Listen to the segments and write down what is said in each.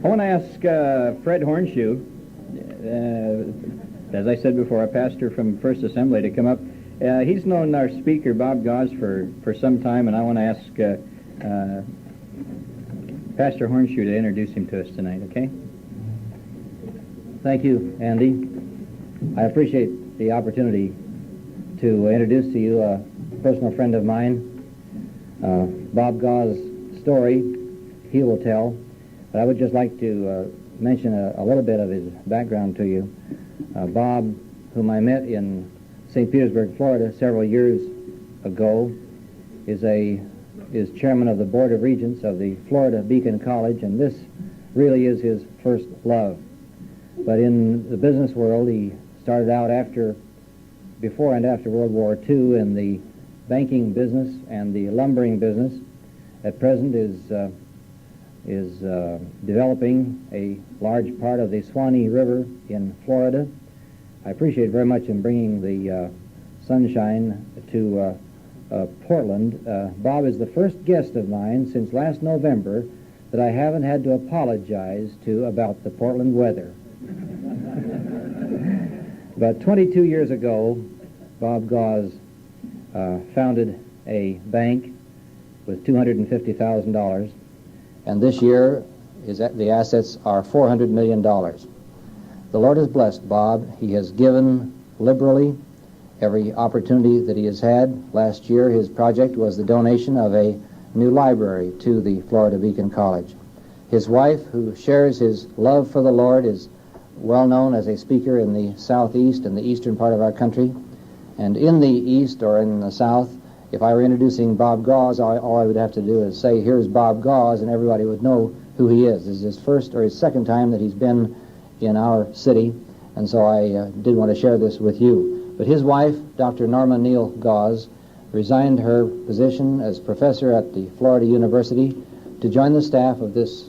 I want to ask Fred Hornshoe, as I said before, a pastor from First Assembly, to come up. He's known our speaker, Bob Gause, for some time, and I want to ask Pastor Hornshoe to introduce him to us tonight, okay? Thank you, Andy. I appreciate the opportunity to introduce to you a personal friend of mine. Bob Gause's story he will tell, but I would just like to mention a little bit of his background to you. Bob, whom I met in St. Petersburg, Florida, several years ago, is chairman of the Board of Regents of the Florida Beacon College, and this really is his first love. But in the business world, he started out before and after World War II in the banking business and the lumbering business. At present is developing a large part of the Swanee River in Florida. I appreciate very much him bringing the sunshine to Portland. Bob is the first guest of mine since last November that I haven't had to apologize to about the Portland weather. About 22 years ago, Bob Gause founded a bank with $250,000, and this year the assets are $400 million. The Lord has blessed Bob. He has given liberally every opportunity that he has had. Last year, his project was the donation of a new library to the Florida Beacon College. His wife, who shares his love for the Lord, is well known as a speaker in the southeast and the eastern part of our country. And in the east or in the south, if I were introducing Bob Gause, all I would have to do is say, here's Bob Gause, and everybody would know who he is. This is his first or his second time that he's been in our city, and so I did want to share this with you. But his wife, Dr. Norma Neal Gause, resigned her position as professor at the Florida University to join the staff of this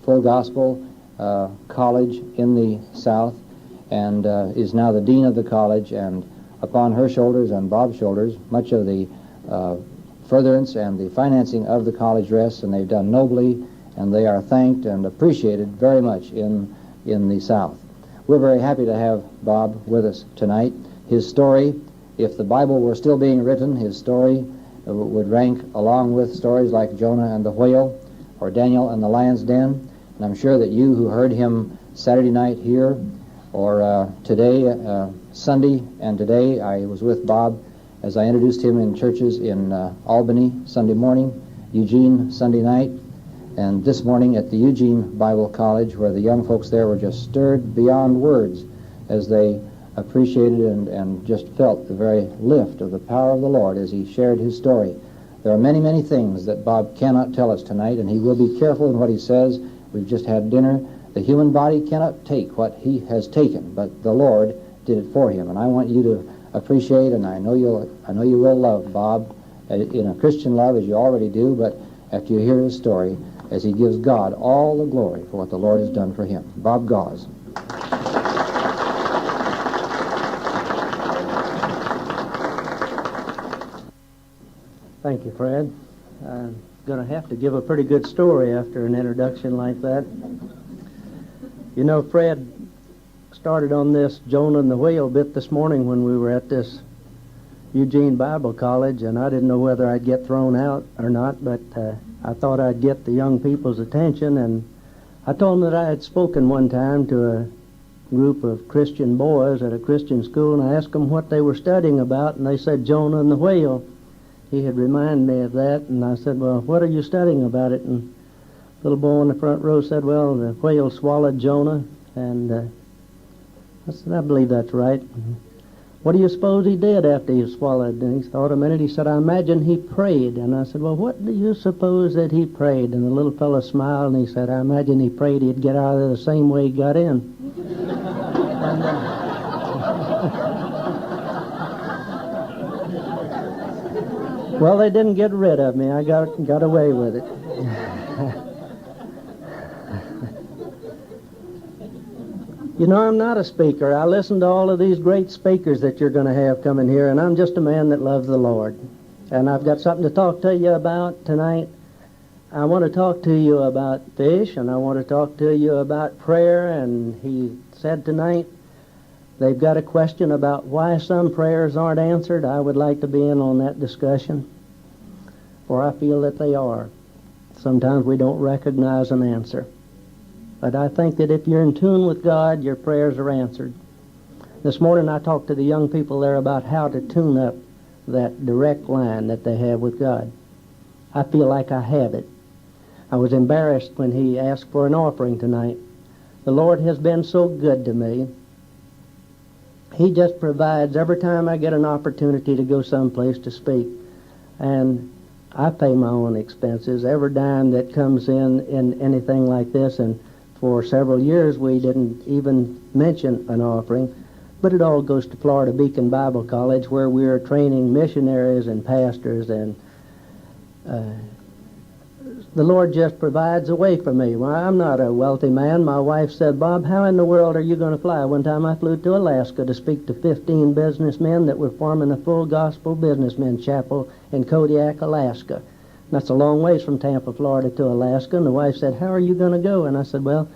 full gospel college in the South, and is now the dean of the college, and upon her shoulders and Bob's shoulders, much of the furtherance and the financing of the college rests, and they've done nobly, and they are thanked and appreciated very much in the South. We're very happy to have Bob with us tonight. His story, if the Bible were still being written, his story would rank along with stories like Jonah and the whale or Daniel and the lion's den. And I'm sure that you who heard him Saturday night here or today, Sunday and today, I was with Bob as I introduced him in churches in Albany Sunday morning, Eugene Sunday night, and this morning at the Eugene Bible College, where the young folks there were just stirred beyond words as they appreciated and just felt the very lift of the power of the Lord as he shared his story. There are many, many things that Bob cannot tell us tonight, and he will be careful in what he says. We've just had dinner. The human body cannot take what he has taken, but the Lord did it for him. And I want you to appreciate, and I know you will love Bob in a Christian love as you already do, but after you hear his story, as he gives God all the glory for what the Lord has done for him. Bob Gause. Thank you, Fred. I'm going to have to give a pretty good story after an introduction like that. You know, Fred started on this Jonah and the whale bit this morning when we were at this Eugene Bible College, and I didn't know whether I'd get thrown out or not, but I thought I'd get the young people's attention, and I told them that I had spoken one time to a group of Christian boys at a Christian school, and I asked them what they were studying about, and they said Jonah and the whale. He had reminded me of that, and I said, well, what are you studying about it? And the little boy in the front row said, well, the whale swallowed Jonah, and I said, I believe that's right. What do you suppose he did after he swallowed? And he thought a minute. He said, I imagine he prayed. And I said, well, what do you suppose that he prayed? And the little fellow smiled, and he said, I imagine he prayed he'd get out of there the same way he got in. And, well, they didn't get rid of me. I got away with it. You know, I'm not a speaker. I listen to all of these great speakers that you're going to have coming here, and I'm just a man that loves the Lord. And I've got something to talk to you about tonight I want to talk to you about fish, and I want to talk to you about prayer. And he said tonight they've got a question about why some prayers aren't answered. I would like to be in on that discussion, for I feel that they are. Sometimes we don't recognize an answer. But I think that if you're in tune with God, your prayers are answered. This morning I talked to the young people there about how to tune up that direct line that they have with God. I feel like I have it. I was embarrassed when he asked for an offering tonight. The Lord has been so good to me. He just provides every time I get an opportunity to go someplace to speak. And I pay my own expenses, every dime that comes in anything like this. And for several years we didn't even mention an offering. But it all goes to Florida Beacon Bible College, where we are training missionaries and pastors, and the Lord just provides a way for me. Well, I'm not a wealthy man. My wife said, "Bob, how in the world are you going to fly?" One time I flew to Alaska to speak to 15 businessmen that were forming a full gospel businessmen chapel in Kodiak, Alaska. That's a long ways from Tampa, Florida to Alaska. And the wife said, "How are you going to go?" And I said, "Well,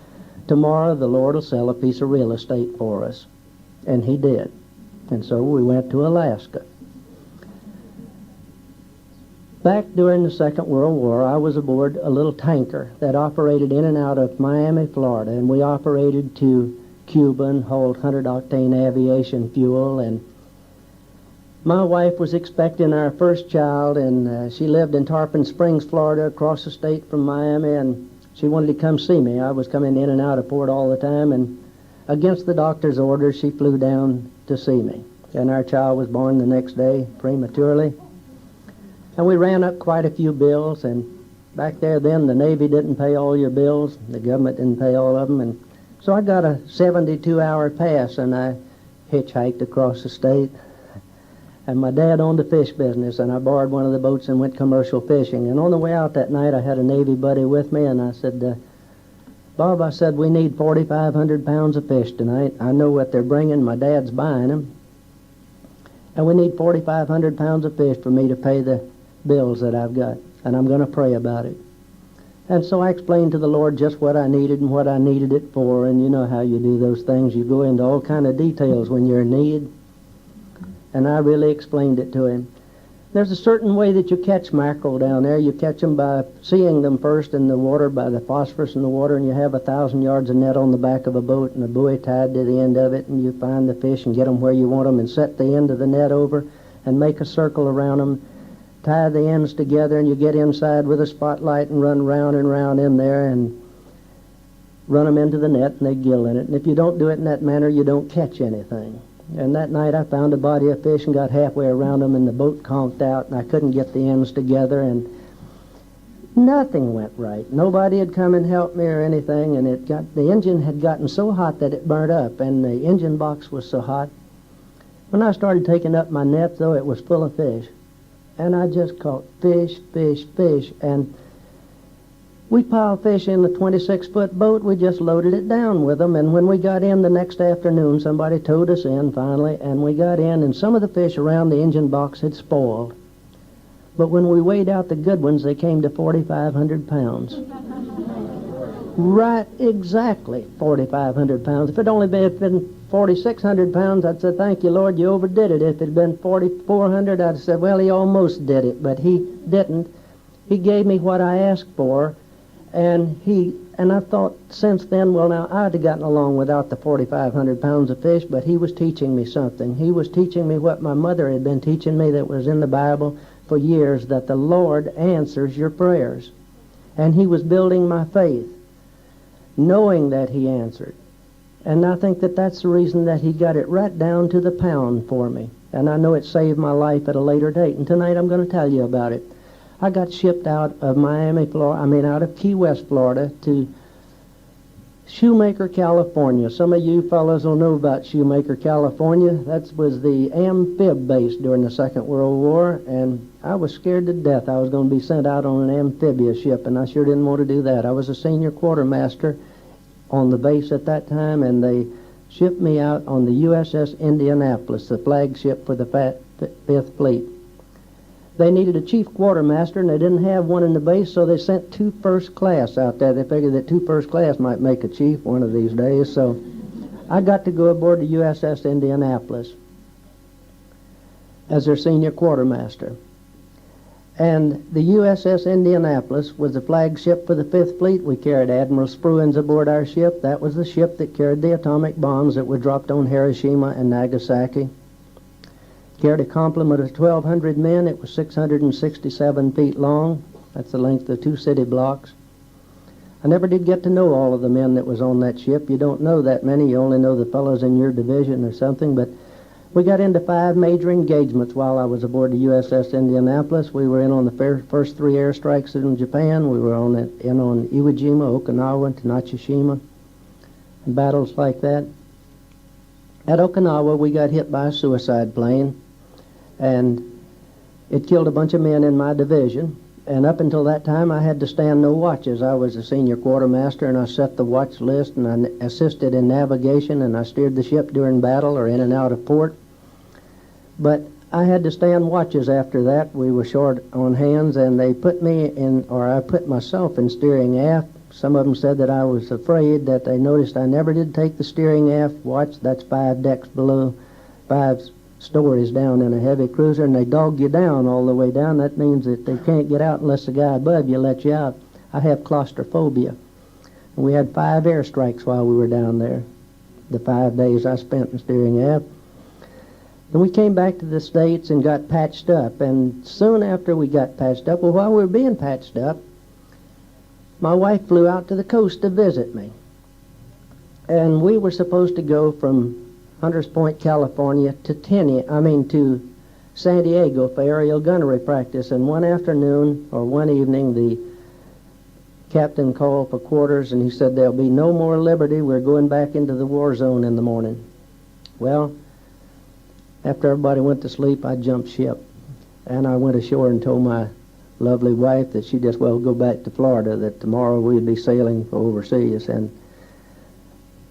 tomorrow the Lord will sell a piece of real estate for us." And he did. And so we went to Alaska. Back during the Second World War, I was aboard a little tanker that operated in and out of Miami, Florida, and we operated to Cuba and hauled 100-octane aviation fuel. And my wife was expecting our first child, and she lived in Tarpon Springs, Florida, across the state from Miami, and she wanted to come see me. I was coming in and out of port all the time, and against the doctor's orders, she flew down to see me. And our child was born the next day, prematurely. And we ran up quite a few bills, and back there then the Navy didn't pay all your bills. The government didn't pay all of them. And so I got a 72-hour pass, and I hitchhiked across the state. And my dad owned a fish business, and I borrowed one of the boats and went commercial fishing. And on the way out that night, I had a Navy buddy with me, and I said, "Bob," I said, "we need 4,500 pounds of fish tonight. I know what they're bringing. My dad's buying them. And we need 4,500 pounds of fish for me to pay the bills that I've got, and I'm going to pray about it." And so I explained to the Lord just what I needed and what I needed it for, and you know how you do those things. You go into all kind of details when you're in need. And I really explained it to him. There's a certain way that you catch mackerel down there. You catch them by seeing them first in the water, by the phosphorus in the water, and you have 1,000 yards of net on the back of a boat and a buoy tied to the end of it, and you find the fish and get them where you want them and set the end of the net over and make a circle around them, tie the ends together, and you get inside with a spotlight and run round and round in there and run them into the net, and they gill in it. And if you don't do it in that manner, you don't catch anything. And that night I found a body of fish and got halfway around them, and the boat conked out, and I couldn't get the ends together, and nothing went right. Nobody had come and helped me or anything, and the engine had gotten so hot that it burnt up, and the engine box was so hot. When I started taking up my net, though, it was full of fish. And I just caught fish, fish, fish, and we piled fish in the 26-foot boat. We just loaded it down with them, and when we got in the next afternoon, somebody towed us in finally, and we got in, and some of the fish around the engine box had spoiled. But when we weighed out the good ones, they came to 4,500 pounds. Right, exactly 4,500 pounds. If it only been 4,600 pounds, I'd say, "Thank you, Lord, you overdid it." If it had been 4,400, I'd say, "Well, he almost did it," but he didn't. He gave me what I asked for, and I thought since then, well, now, I'd have gotten along without the 4,500 pounds of fish, but he was teaching me something. He was teaching me what my mother had been teaching me that was in the Bible for years, that the Lord answers your prayers. And he was building my faith, knowing that he answered. And I think that that's the reason that he got it right down to the pound for me. And I know it saved my life at a later date. And tonight I'm going to tell you about it. I got shipped out of out of Key West, Florida, to Shoemaker, California. Some of you fellows will know about Shoemaker, California. That was the amphib base during the Second World War, and I was scared to death I was going to be sent out on an amphibious ship, and I sure didn't want to do that. I was a senior quartermaster on the base at that time, and they shipped me out on the USS Indianapolis, the flagship for the Fifth Fleet. they needed a chief quartermaster, and they didn't have one in the base, so they sent 2 first class out there. They figured that 2 first class might make a chief one of these days, so I got to go aboard the USS Indianapolis as their senior quartermaster. And the USS Indianapolis was the flagship for the 5th Fleet. We carried Admiral Spruance aboard our ship. That was the ship that carried the atomic bombs that were dropped on Hiroshima and Nagasaki. Carried a complement of 1,200 men. It was 667 feet long. That's the length of 2 city blocks. I never did get to know all of the men that was on that ship. You don't know that many. You only know the fellows in your division or something. But we got into 5 major engagements while I was aboard the USS Indianapolis. We were in on the first 3 airstrikes in Japan. We were in on Iwo Jima, Okinawa, and Tanachishima, and battles like that. At Okinawa, we got hit by a suicide plane, and it killed a bunch of men in my division. And up until that time, I had to stand no watches. I was the senior quartermaster, and I set the watch list, and I assisted in navigation, and I steered the ship during battle or in and out of port. But I had to stand watches after that. We were short on hands, and they put me in, or I put myself in steering aft. Some of them said that I was afraid, that they noticed I never did take the steering aft watch. That's 5 decks below, 5 stories down in a heavy cruiser, and they dog you down all the way down. That means that they can't get out unless the guy above you lets you out. I have claustrophobia. And we had 5 airstrikes while we were down there, the 5 days I spent in steering aft. And we came back to the States and got patched up. And soon after we got patched up, well, while we were being patched up, my wife flew out to the coast to visit me. And we were supposed to go from Hunters Point, California to San Diego for aerial gunnery practice. And one afternoon or one evening, the captain called for quarters, and he said, "There'll be no more liberty. We're going back into the war zone in the morning." Well, after everybody went to sleep, I jumped ship. And I went ashore and told my lovely wife that she'd just well go back to Florida, that tomorrow we'd be sailing for overseas. And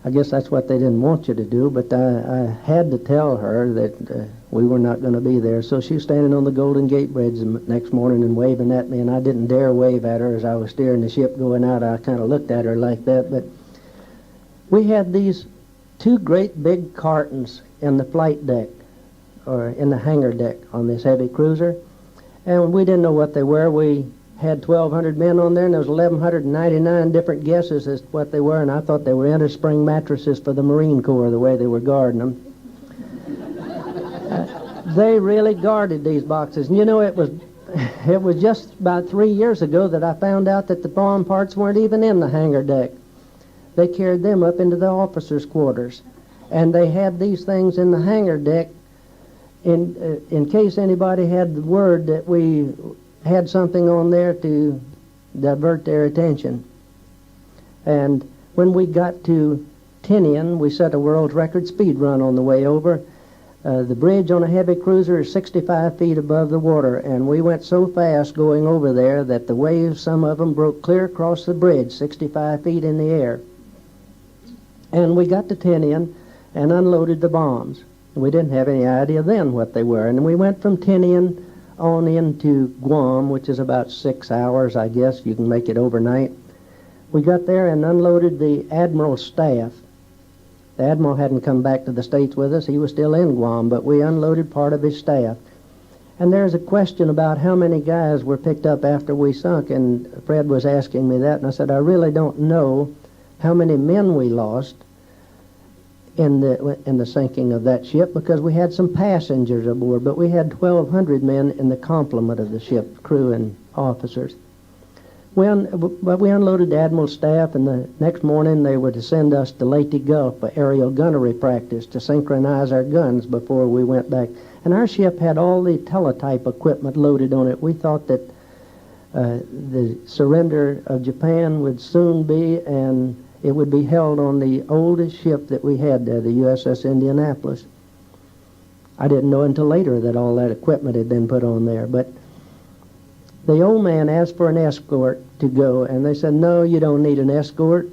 I guess that's what they didn't want you to do, but I had to tell her that we were not going to be there. So she was standing on the Golden Gate Bridge the next morning and waving at me, and I didn't dare wave at her as I was steering the ship going out. I kind of looked at her like that. But we had these 2 great big cartons in the flight deck, or in the hangar deck on this heavy cruiser, and we didn't know what they were. We had 1,200 men on there, and there was 1,199 different guesses as to what they were, and I thought they were innerspring mattresses for the Marine Corps, the way they were guarding them. They really guarded these boxes. And you know, it was just about 3 years ago that I found out that the bomb parts weren't even in the hangar deck. They carried them up into the officers' quarters, and they had these things in the hangar deck in case anybody had the word that we had something on there to divert their attention. And when we got to Tinian, we set a world record speed run on the way over. The bridge on a heavy cruiser is 65 feet above the water, and we went so fast going over there that the waves, some of them, broke clear across the bridge, 65 feet in the air. And we got to Tinian and unloaded the bombs. We didn't have any idea then what they were. And we went from Tinian on into Guam, which is about 6 hours, I guess. You can make it overnight. We got there and unloaded the admiral's staff. The admiral hadn't come back to the States with us. He was still in Guam, but we unloaded part of his staff. And there's a question about how many guys were picked up after we sunk, and Fred was asking me that, and I said, I really don't know how many men we lost in the sinking of that ship, because we had some passengers aboard, but we had 1,200 men in the complement of the ship, crew and officers. We unloaded the admiral's staff, and the next morning they were to send us to Leyte Gulf for aerial gunnery practice to synchronize our guns before we went back. And our ship had all the teletype equipment loaded on it. We thought that the surrender of Japan would soon be, and it would be held on the oldest ship that we had there, the USS Indianapolis. I didn't know until later that all that equipment had been put on there. But the old man asked for an escort to go, and they said, no, you don't need an escort.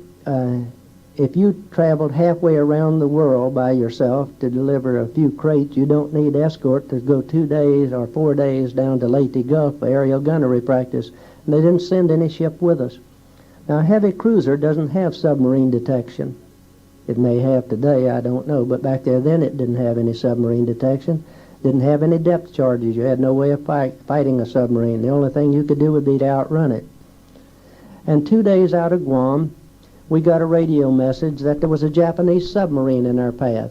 if you traveled halfway around the world by yourself to deliver a few crates, you don't need escort to go 2 days or 4 days down to Leyte Gulf for aerial gunnery practice. And they didn't send any ship with us. Now, a heavy cruiser doesn't have submarine detection. It may have today, I don't know, but back there then it didn't have any submarine detection. Didn't have any depth charges. You had no way of fighting a submarine. The only thing you could do would be to outrun it. And 2 days out of Guam, we got a radio message that there was a Japanese submarine in our path.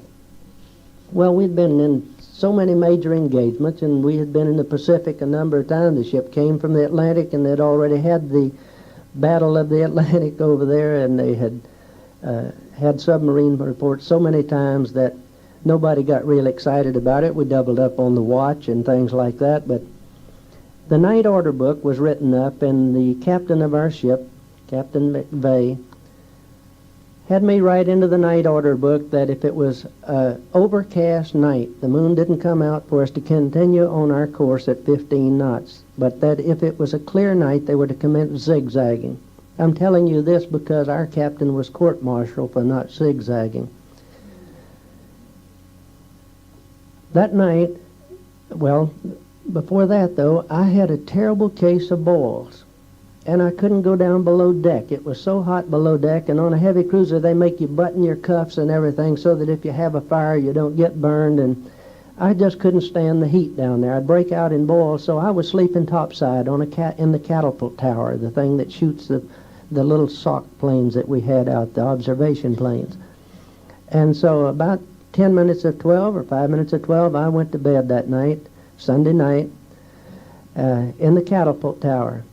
Well, we'd been in so many major engagements, and we had been in the Pacific a number of times. The ship came from the Atlantic, and they'd already had the Battle of the Atlantic over there, and they had had submarine reports so many times that nobody got real excited about it. We doubled up on the watch and things like that, but the night order book was written up, and the captain of our ship, Captain McVeigh, had me write into the night order book that if it was an overcast night, the moon didn't come out, for us to continue on our course at 15 knots, but that if it was a clear night, they were to commence zigzagging. I'm telling you this because our captain was court-martialed for not zigzagging. That night, well, before that, though, I had a terrible case of boils, and I couldn't go down below deck. It was so hot below deck, and on a heavy cruiser, they make you button your cuffs and everything so that if you have a fire, you don't get burned, and I just couldn't stand the heat down there. I'd break out in boils, so I was sleeping topside on in the catapult tower, the thing that shoots the little sock planes that we had out, the observation planes. And so about 10 minutes of 12 or 5 minutes of 12, I went to bed that night, Sunday night, in the catapult tower.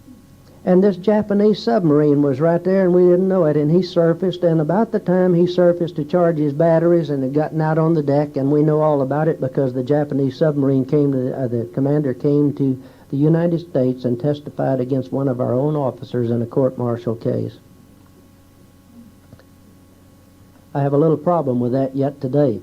And this Japanese submarine was right there, and we didn't know it, and he surfaced, and about the time he surfaced to charge his batteries and had gotten out on the deck, and we know all about it because the Japanese submarine came to, the commander came to the United States and testified against one of our own officers in a court-martial case. I have a little problem with that yet today.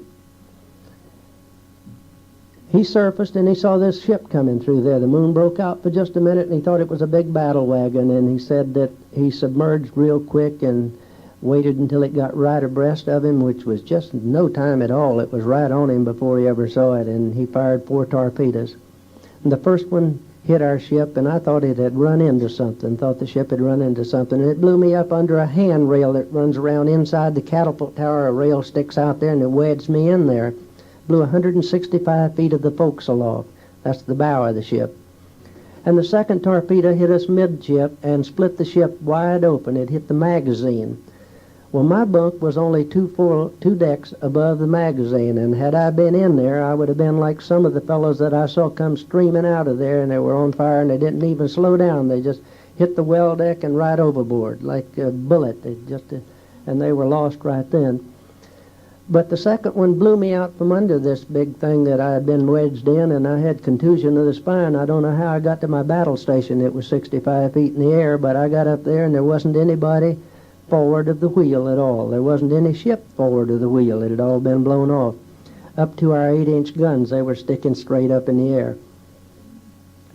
He surfaced and he saw this ship coming through there. The moon broke out for just a minute and he thought it was a big battle wagon, and he said that he submerged real quick and waited until it got right abreast of him, which was just no time at all. It was right on him before he ever saw it, and he fired 4 torpedoes. And the first one hit our ship, and I thought it had run into something, thought the ship had run into something, and it blew me up under a handrail that runs around inside the catapult tower. A rail sticks out there and it wedged me in there. Blew 165 feet of the forecastle off. That's the bow of the ship. And the second torpedo hit us midship and split the ship wide open. It hit the magazine. Well, my bunk was only two decks above the magazine, and had I been in there, I would have been like some of the fellows that I saw come streaming out of there, and they were on fire, and they didn't even slow down. They just hit the well deck and right overboard like a bullet. And they were lost right then. But the second one blew me out from under this big thing that I had been wedged in, and I had contusion of the spine. I don't know how I got to my battle station. It was 65 feet in the air, but I got up there and there wasn't anybody forward of the wheel at all. There wasn't any ship forward of the wheel. It had all been blown off. Up to our 8-inch guns, they were sticking straight up in the air.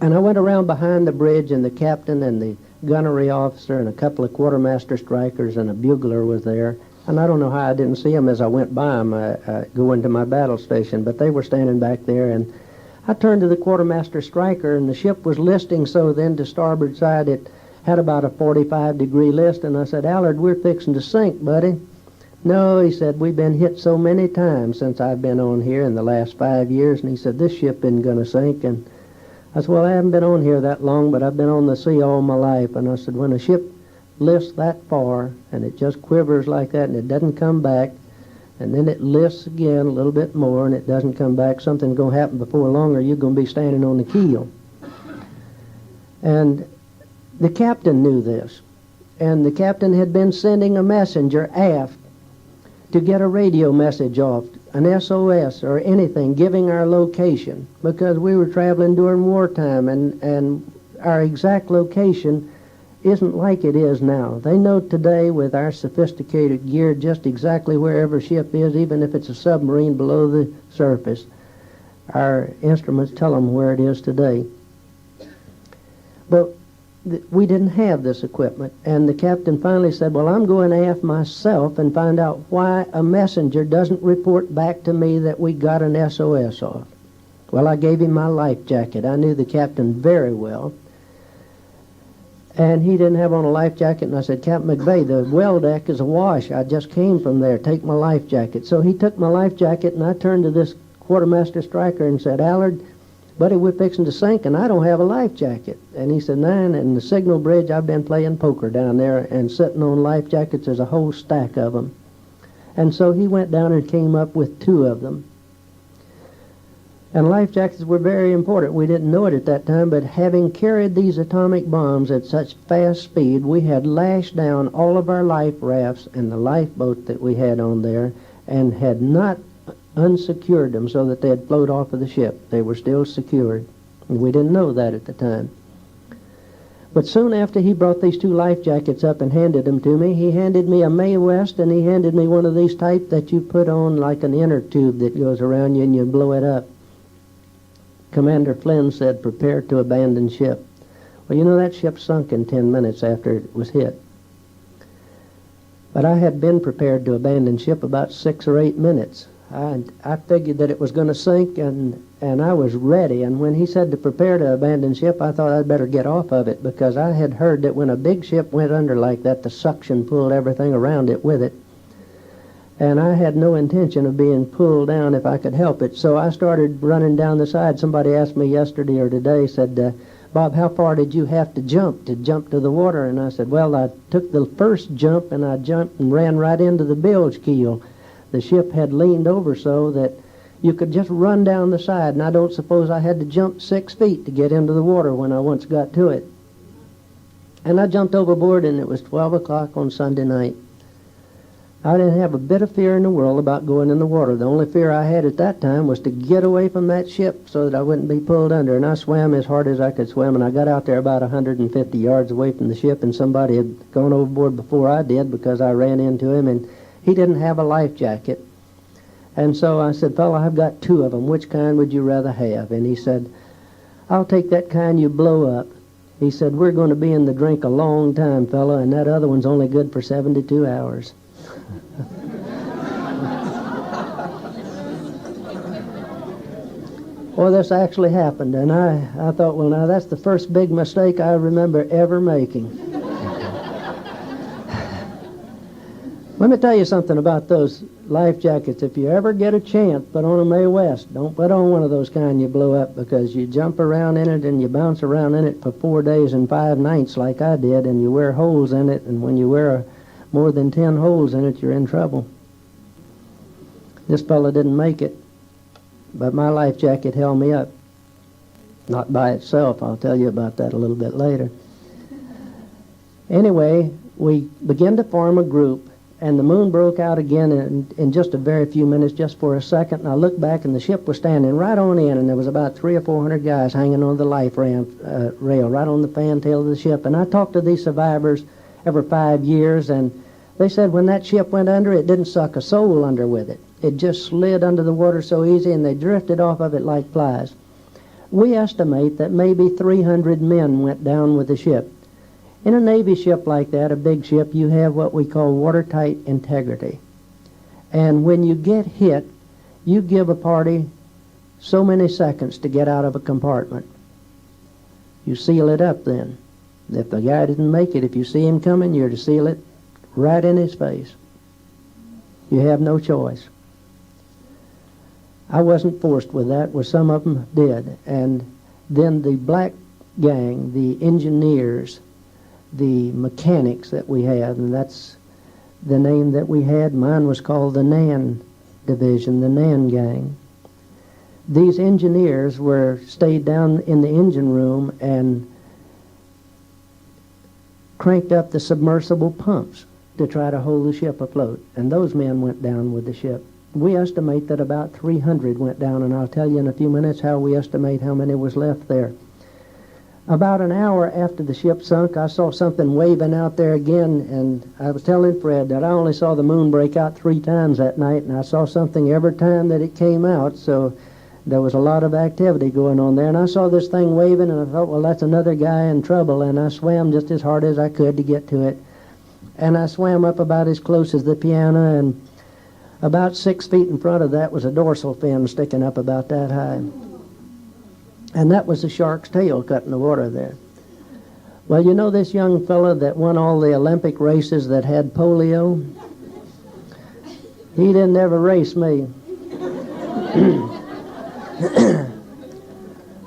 And I went around behind the bridge, and the captain and the gunnery officer and a couple of quartermaster strikers and a bugler was there. And I don't know how I didn't see them as I went by them going to my battle station, but they were standing back there. And I turned to the quartermaster striker, and the ship was listing so then to starboard side it had about a 45-degree list. And I said, "Allard, we're fixing to sink, buddy." "No," he said, "we've been hit so many times since I've been on here in the last 5 years." And he said, "This ship isn't going to sink." And I said, "Well, I haven't been on here that long, but I've been on the sea all my life." And I said, "When a ship lifts that far and it just quivers like that and it doesn't come back, and then it lifts again a little bit more and it doesn't come back, something's going to happen before long, or you're going to be standing on the keel." And the captain knew this, and the captain had been sending a messenger aft to get a radio message off, an SOS or anything, giving our location, because we were traveling during wartime, and our exact location isn't like it is now. They know today with our sophisticated gear just exactly where every ship is, even if it's a submarine below the surface. Our instruments tell them where it is today. But we didn't have this equipment. And the captain finally said, well, I'm going aft myself and find out why a messenger doesn't report back to me that we got an SOS off. Well, I gave him my life jacket. I knew the captain very well. And he didn't have on a life jacket, and I said, Captain McVeigh, the well deck is awash. I just came from there. Take my life jacket. So he took my life jacket, and I turned to this quartermaster striker and said, Allard, buddy, we're fixing to sink, and I don't have a life jacket. And he said, man, in the signal bridge, I've been playing poker down there, and sitting on life jackets, there's a whole stack of them. And so he went down and came up with 2 of them. And life jackets were very important. We didn't know it at that time, but having carried these atomic bombs at such fast speed, we had lashed down all of our life rafts and the lifeboat that we had on there and had not unsecured them so that they'd float off of the ship. They were still secured. And we didn't know that at the time. But soon after he brought these 2 life jackets up and handed them to me, he handed me a Mae West, and he handed me one of these type that you put on like an inner tube that goes around you and you blow it up. Commander Flynn said, prepare to abandon ship. Well, you know, that ship sunk in 10 minutes after it was hit. But I had been prepared to abandon ship about 6 or 8 minutes. I figured that it was going to sink, and I was ready. And when he said to prepare to abandon ship, I thought I'd better get off of it, because I had heard that when a big ship went under like that, the suction pulled everything around it with it. And I had no intention of being pulled down if I could help it. So I started running down the side. Somebody asked me yesterday or today, said, Bob, how far did you have to jump to the water? And I said, well, I took the first jump, and I jumped and ran right into the bilge keel. The ship had leaned over so that you could just run down the side, and I don't suppose I had to jump 6 feet to get into the water when I once got to it. And I jumped overboard, and it was 12 o'clock on Sunday night. I didn't have a bit of fear in the world about going in the water. The only fear I had at that time was to get away from that ship so that I wouldn't be pulled under. And I swam as hard as I could swim, and I got out there about 150 yards away from the ship, and somebody had gone overboard before I did because I ran into him, and he didn't have a life jacket. And so I said, fella, I've got 2 of them. Which kind would you rather have? And he said, I'll take that kind you blow up. He said, we're going to be in the drink a long time, fella, and that other one's only good for 72 hours. Well, this actually happened, and I thought, well, now that's the first big mistake I remember ever making. Let me tell you something about those life jackets. If you ever get a chance, put on a Mae West. Don't put on one of those kind you blow up, because you jump around in it and you bounce around in it for 4 days and 5 nights like I did, and you wear holes in it, and when you wear more than 10 holes in it, you're in trouble. This fella didn't make it, but my life jacket held me up. Not by itself. I'll tell you about that a little bit later. Anyway, we began to form a group, and the moon broke out again in just a very few minutes, just for a second, and I looked back, and the ship was standing right on in, and there was about 300 or 400 guys hanging on the life rail right on the fantail of the ship. And I talked to these survivors every 5 years, and they said when that ship went under, it didn't suck a soul under with it. It just slid under the water so easy, and they drifted off of it like flies. We estimate that maybe 300 men went down with the ship. In a Navy ship like that, a big ship, you have what we call watertight integrity. And when you get hit, you give a party so many seconds to get out of a compartment. You seal it up then. If the guy didn't make it, if you see him coming, you're to seal it right in his face. You have no choice. I wasn't forced with that, where some of them did. And then the black gang, the engineers, the mechanics that we had, and that's the name that we had. Mine was called the Nan Division, the Nan Gang. These engineers stayed down in the engine room and cranked up the submersible pumps to try to hold the ship afloat, and those men went down with the ship. We estimate that about 300 went down, and I'll tell you in a few minutes how we estimate how many was left there. About an hour after the ship sunk, I saw something waving out there again, and I was telling Fred that I only saw the moon break out 3 times that night, and I saw something every time that it came out, so there was a lot of activity going on there, and I saw this thing waving, and I thought, well, that's another guy in trouble, and I swam just as hard as I could to get to it. And I swam up about as close as the piano, and about 6 feet in front of that was a dorsal fin sticking up about that high. And that was the shark's tail cut in the water there. Well, you know this young fella that won all the Olympic races that had polio? He didn't ever race me.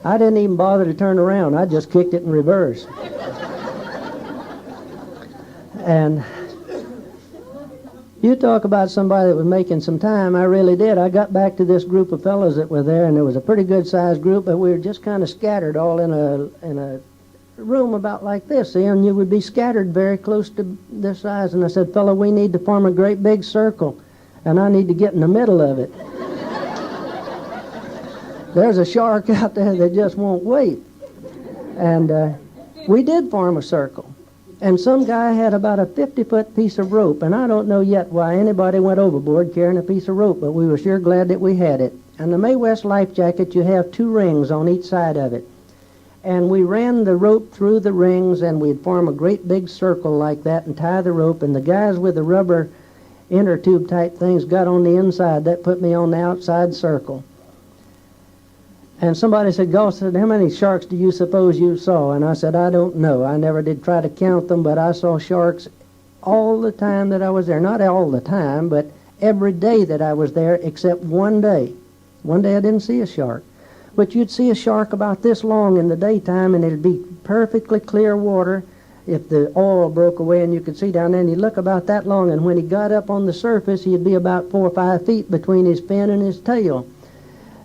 I didn't even bother to turn around. I just kicked it in reverse. And you talk about somebody that was making some time. I really did. I got back to this group of fellows that were there, and it was a pretty good-sized group, but we were just kind of scattered all in a room about like this, see, and you would be scattered very close to this size. And I said, "Fella, we need to form a great big circle, and I need to get in the middle of it." There's a shark out there that just won't wait. And we did form a circle. And some guy had about a 50-foot piece of rope, and I don't know yet why anybody went overboard carrying a piece of rope, but we were sure glad that we had it. And the Mae West life jacket, you have 2 rings on each side of it. And we ran the rope through the rings, and we'd form a great big circle like that and tie the rope, and the guys with the rubber inner tube type things got on the inside. That put me on the outside circle. And somebody said, "Gause, how many sharks do you suppose you saw?" And I said, "I don't know. I never did try to count them, but I saw sharks all the time that I was there. Not all the time, but every day that I was there except one day. One day I didn't see a shark. But you'd see a shark about this long in the daytime, and it'd be perfectly clear water if the oil broke away and you could see down there, and he'd look about that long, and when he got up on the surface, he'd be about 4 or 5 feet between his fin and his tail.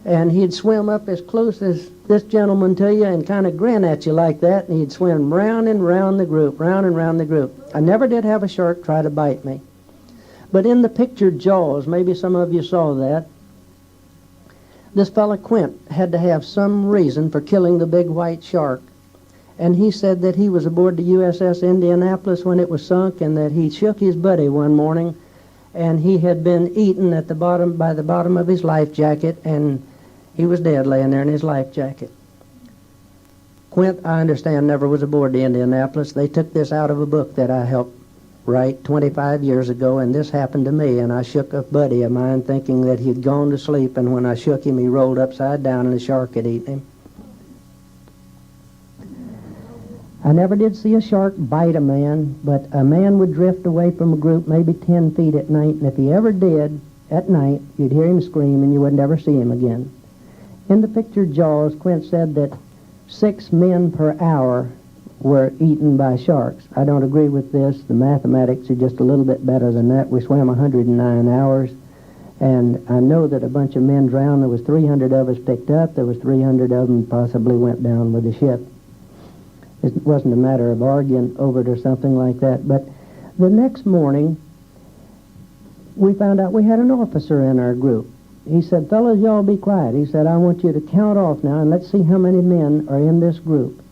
And he'd swim up as close as this gentleman to you and kind of grin at you like that, and he'd swim round and round the group, round and round the group. I never did have a shark try to bite me. But in the picture Jaws, maybe some of you saw that, this fella Quint had to have some reason for killing the big white shark. And he said that he was aboard the USS Indianapolis when it was sunk, and that he shook his buddy one morning, and he had been eaten at the bottom by the bottom of his life jacket, and he was dead laying there in his life jacket. Quint, I understand, never was aboard the Indianapolis. They took this out of a book that I helped write 25 years ago, and this happened to me, and I shook a buddy of mine thinking that he'd gone to sleep, and when I shook him, he rolled upside down and the shark had eaten him. I never did see a shark bite a man, but a man would drift away from a group maybe 10 feet at night, and if he ever did, at night, you'd hear him scream and you would never see him again. In the picture Jaws, Quint said that 6 men per hour were eaten by sharks. I don't agree with this. The mathematics are just a little bit better than that. We swam 109 hours, and I know that a bunch of men drowned. There was 300 of us picked up. There was 300 of them possibly went down with the ship. It wasn't a matter of arguing over it or something like that. But the next morning, we found out we had an officer in our group. He said, "Fellas, y'all be quiet." He said, "I want you to count off now, and let's see how many men are in this group."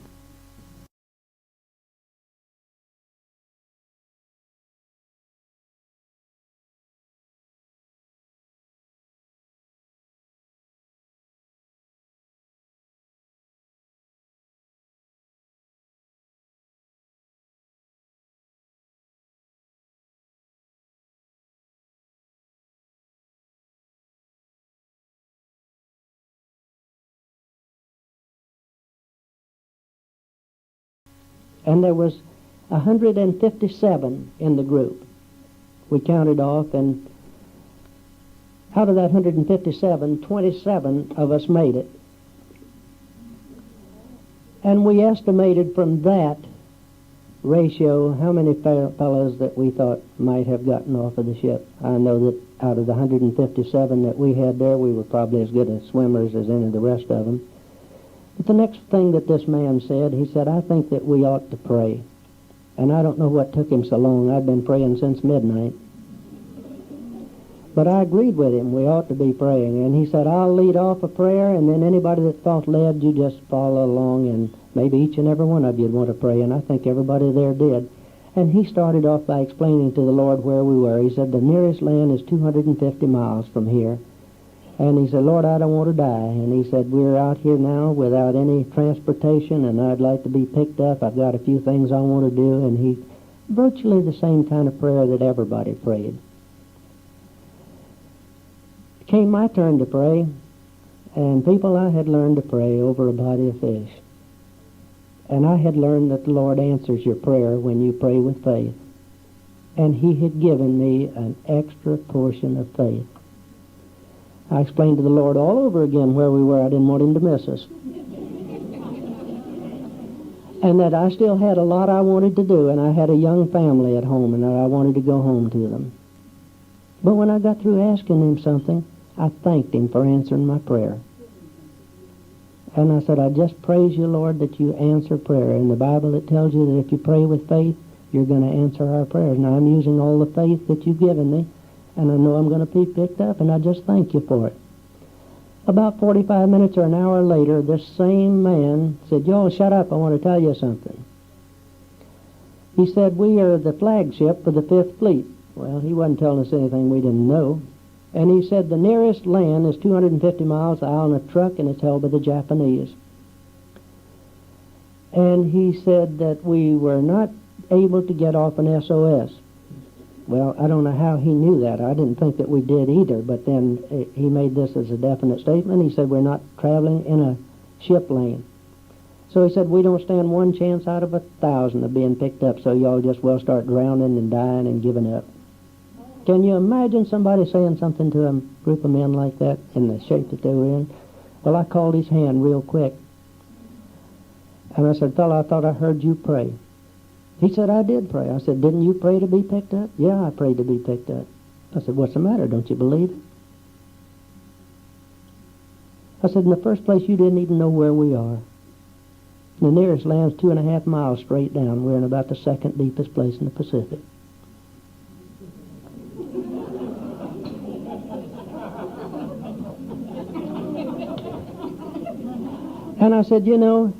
And there was 157 in the group. We counted off, and out of that 157, 27 of us made it. And we estimated from that ratio how many fellows that we thought might have gotten off of the ship. I know that out of the 157 that we had there, we were probably as good as swimmers as any of the rest of them. But the next thing that this man said, he said, "I think that we ought to pray." And I don't know what took him so long. I've been praying since midnight. But I agreed with him. We ought to be praying. And he said, "I'll lead off a prayer, and then anybody that felt led, you just follow along, and maybe each and every one of you would want to pray." And I think everybody there did. And he started off by explaining to the Lord where we were. He said, "The nearest land is 250 miles from here. And he said, Lord, I don't want to die. And he said, we're out here now without any transportation, and I'd like to be picked up. I've got a few things I want to do. And he, virtually the same kind of prayer that everybody prayed. It came my turn to pray, and people, I had learned to pray over a body of fish. And I had learned that the Lord answers your prayer when you pray with faith. And he had given me an extra portion of faith. I explained to the Lord all over again where we were. I didn't want him to miss us. And that I still had a lot I wanted to do, and I had a young family at home, and that I wanted to go home to them. But when I got through asking him something, I thanked him for answering my prayer. And I said, I just praise you, Lord, that you answer prayer. In the Bible it tells you that if you pray with faith, you're going to answer our prayers. Now I'm using all the faith that you've given me, and I know I'm going to be picked up, and I just thank you for it. About 45 minutes or an hour later, this same man said, y'all shut up, I want to tell you something. He said, we are the flagship for the 5th Fleet. Well, he wasn't telling us anything we didn't know. And he said the nearest land is 250 miles out on a truck, and it's held by the Japanese. And he said that we were not able to get off an SOS. Well, I don't know how he knew that. I didn't think that we did either, but then he made this as a definite statement. He said we're not traveling in a ship lane. So he said we don't stand one chance out of 1,000 of being picked up, so y'all just will start drowning and dying and giving up. Can you imagine somebody saying something to a group of men like that in the shape that they were in? Well, I called his hand real quick. And I said, fellow, I thought I heard you pray. He said, I did pray. I said, didn't you pray to be picked up? Yeah, I prayed to be picked up. I said, what's the matter? Don't you believe? I said, in the first place, you didn't even know where we are. The nearest land's 2.5 miles straight down. We're in about the 2nd deepest place in the Pacific. And I said, you know,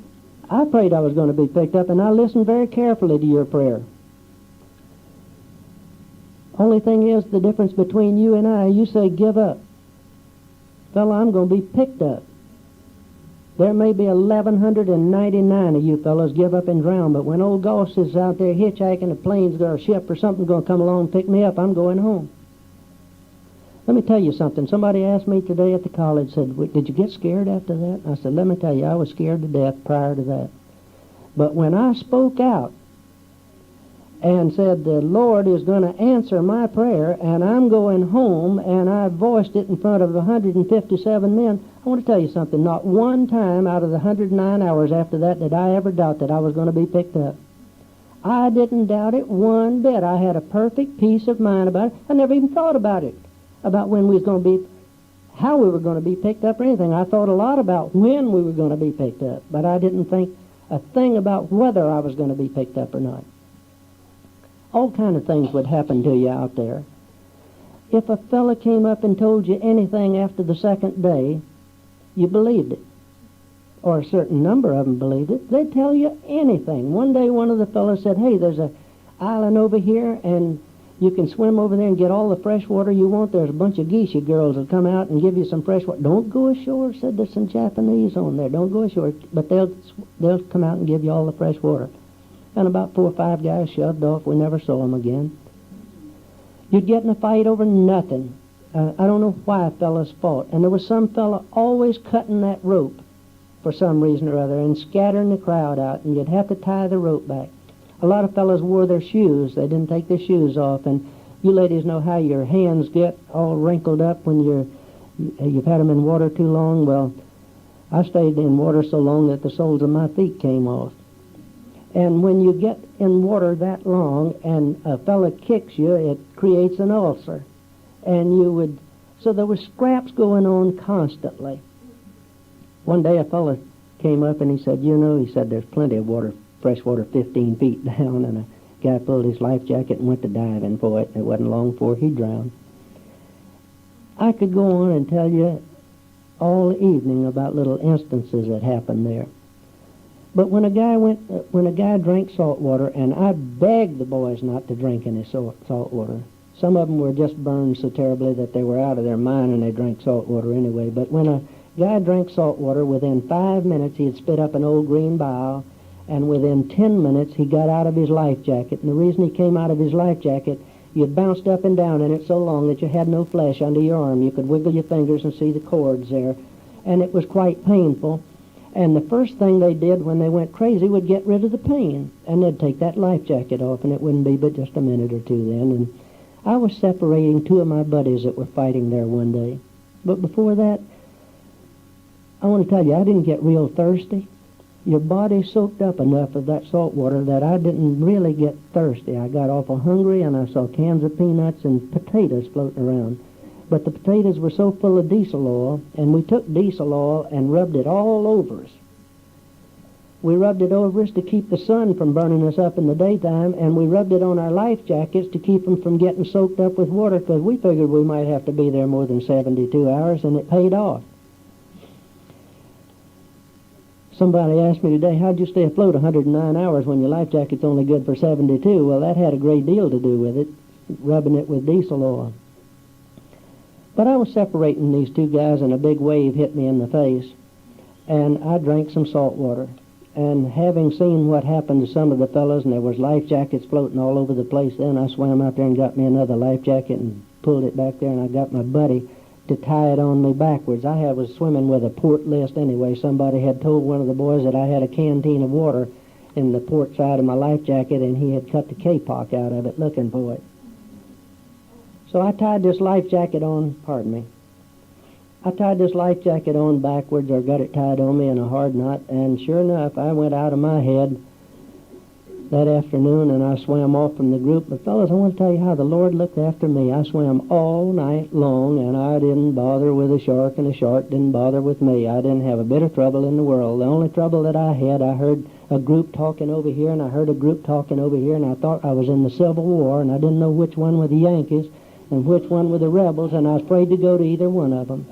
I prayed I was going to be picked up, and I listened very carefully to your prayer. Only thing is, the difference between you and I, you say, give up. Fellow, I'm going to be picked up. There may be 1,199 of you fellows give up and drown, but when old Gause is out there hitchhiking, a plane's or a ship or something's going to come along and pick me up, I'm going home. Let me tell you something. Somebody asked me today at the college, said, did you get scared after that? I said, let me tell you, I was scared to death prior to that. But when I spoke out and said, the Lord is going to answer my prayer, and I'm going home, and I voiced it in front of 157 men, I want to tell you something. Not one time out of the 109 hours after that did I ever doubt that I was going to be picked up. I didn't doubt it one bit. I had a perfect peace of mind about it. I never even thought about it, about when we was going to be, how we were going to be picked up or anything. I thought a lot about when we were going to be picked up, but I didn't think a thing about whether I was going to be picked up or not. All kind of things would happen to you out there. If a fella came up and told you anything after the 2nd day, you believed it. Or a certain number of them believed it. They'd tell you anything. One day one of the fellows said, hey, there's an island over here, and you can swim over there and get all the fresh water you want. There's a bunch of geisha girls that come out and give you some fresh water. Don't go ashore, said there's some Japanese on there. Don't go ashore, but they'll come out and give you all the fresh water. And about 4 or 5 guys shoved off. We never saw them again. You'd get in a fight over nothing. I don't know why fellas fought. And there was some fella always cutting that rope for some reason or other and scattering the crowd out, and you'd have to tie the rope back. A lot of fellas wore their shoes. They didn't take their shoes off, and you ladies know how your hands get all wrinkled up when you've had them in water too long. Well, I stayed in water so long that the soles of my feet came off. And when you get in water that long and a fella kicks you, it creates an ulcer. And so there were scraps going on constantly. One day a fella came up and he said, he said, there's plenty of water, fresh water 15 feet down, and a guy pulled his life jacket and went to diving for it. It wasn't long before he drowned. I could go on and tell you all evening about little instances that happened there. But when a guy drank salt water, and I begged the boys not to drink any salt water, Some of them were just burned so terribly that they were out of their mind and they drank salt water anyway. But when a guy drank salt water, within 5 minutes he'd spit up an old green bile, and within 10 minutes he got out of his life jacket. And the reason he came out of his life jacket, you'd bounced up and down in it so long that you had no flesh under your arm. You could wiggle your fingers and see the cords there, and it was quite painful. And the first thing they did when they went crazy would get rid of the pain, and they'd take that life jacket off, and it wouldn't be but just a minute or two then. And I was separating two of my buddies that were fighting there one day. But before that, I want to tell you, I didn't get real thirsty. Your body soaked up enough of that salt water that I didn't really get thirsty. I got awful hungry, and I saw cans of peanuts and potatoes floating around. But the potatoes were so full of diesel oil, and we took diesel oil and rubbed it all over us. We rubbed it over us to keep the sun from burning us up in the daytime, and we rubbed it on our life jackets to keep them from getting soaked up with water, because we figured we might have to be there more than 72 hours, and it paid off. Somebody asked me today, how'd you stay afloat 109 hours when your life jacket's only good for 72? Well, that had a great deal to do with it, rubbing it with diesel oil. But I was separating these two guys, and a big wave hit me in the face, and I drank some salt water. And having seen what happened to some of the fellows, and there was life jackets floating all over the place, then I swam out there and got me another life jacket and pulled it back there, and I got my buddy to tie it on me backwards. I was swimming with a port list anyway. Somebody had told one of the boys that I had a canteen of water in the port side of my life jacket, and he had cut the K-pock out of it looking for it. So I tied this life jacket on, I tied this life jacket on backwards, or got it tied on me in a hard knot, and sure enough, I went out of my head that afternoon, and I swam off from the group. But fellas, I want to tell you how the Lord looked after me. I swam all night long, and I didn't bother with a shark, and a shark didn't bother with me. I didn't have a bit of trouble in the world. The only trouble that I had, I heard a group talking over here, and I heard a group talking over here, and I thought I was in the Civil War, and I didn't know which one were the Yankees and which one were the rebels, and I was afraid to go to either one of them.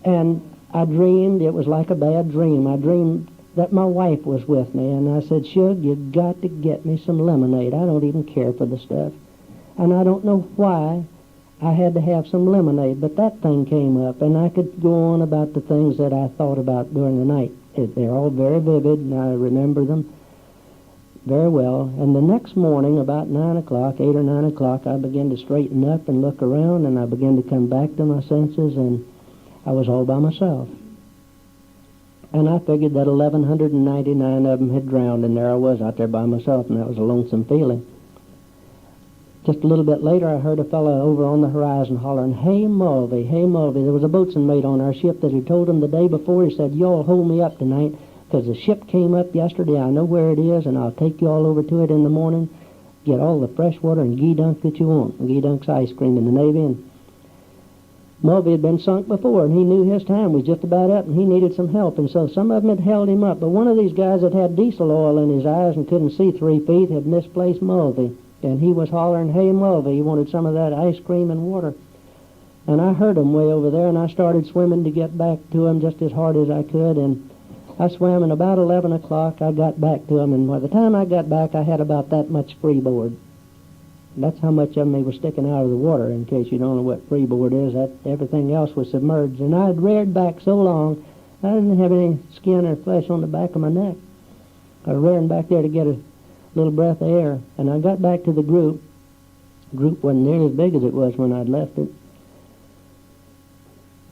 And I dreamed, it was like a bad dream. I dreamed that my wife was with me, and I said, Shug, you've got to get me some lemonade. I don't even care for the stuff. And I don't know why I had to have some lemonade, but that thing came up, and I could go on about the things that I thought about during the night. They're all very vivid, and I remember them very well. And the next morning, about 9 o'clock, 8 or 9 o'clock, I began to straighten up and look around, and I began to come back to my senses, and I was all by myself. And I figured that 1,199 of them had drowned, and there I was out there by myself, and that was a lonesome feeling. Just a little bit later, I heard a fellow over on the horizon hollering, "Hey, Mulvey, hey, Mulvey." There was a boatswain mate on our ship that had told him the day before, he said, "Y'all hold me up tonight, because the ship came up yesterday. I know where it is, and I'll take you all over to it in the morning. Get all the fresh water and gee-dunk that you want." Gee-dunk's ice cream in the Navy, and Mulvey had been sunk before, and he knew his time was just about up, and he needed some help, and so some of them had held him up. But one of these guys that had diesel oil in his eyes and couldn't see 3 feet had misplaced Mulvey, and he was hollering, "Hey, Mulvey," he wanted some of that ice cream and water. And I heard him way over there, and I started swimming to get back to him just as hard as I could, and I swam, and about 11 o'clock I got back to him, and by the time I got back I had about that much freeboard. That's how much of me was sticking out of the water, in case you don't know what freeboard is. That everything else was submerged, and I had reared back so long I didn't have any skin or flesh on the back of my neck. I was rearing back there to get a little breath of air, and I got back to the group. The group wasn't nearly as big as it was when I'd left it.